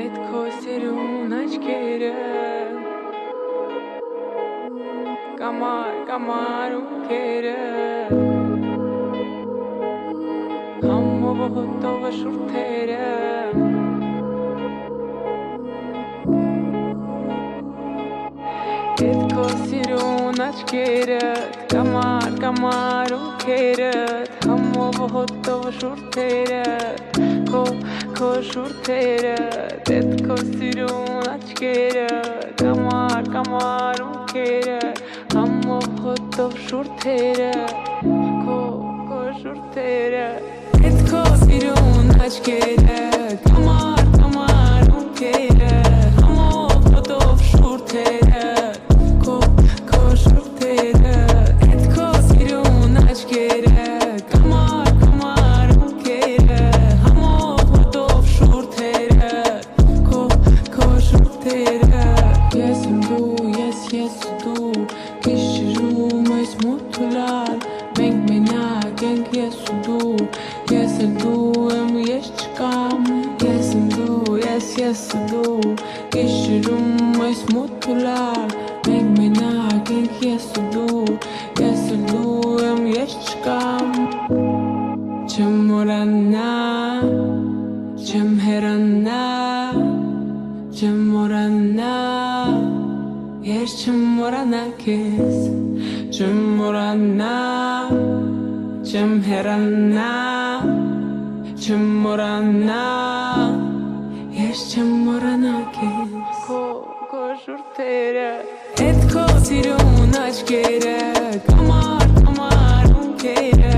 Էդ քո սիրուն աչքերը Կամար ունքերը Համով հոտով շուրթերը Էդ քո սիրուն աչքերը Կամար ունքերը Համով հոտով շուրթերը Քո շուրթերը Էդ քո սիրուն աչքերը Կամար ունքերը Համով հոտով շուրթերը Քո շուրթերը Էդ քո սիրուն աչքերը Կամար ունքերը Համով հոտով շուրթերը Քո շուրթերը Էդ քո սիրուն աչքերը Կամար ունքերը Համով հոտով շուրթերը Քո շուրթերը Ես եմ դու, ես դու Կիշրում այս մութուլար Մենք մենակ ենք ես ու դու Ես էլ դու եմ ես չկամ Ես եմ դու, ես ու դու Կիշրում այս մութուլար Մենք մենակ ենք ես ու դու Ես էլ դու եմ ես չկամ Չեմ մորանա Չեմ հեռանա Չեմ մորանա Ես չեմ մորանա քեզ Չեմ մորանա Չեմ հեռանա Չեմ մորանա Ես չեմ մորանա քեզ Քո շուրթերը Էդ քո սիրուն աչքերը Կամար ունքերը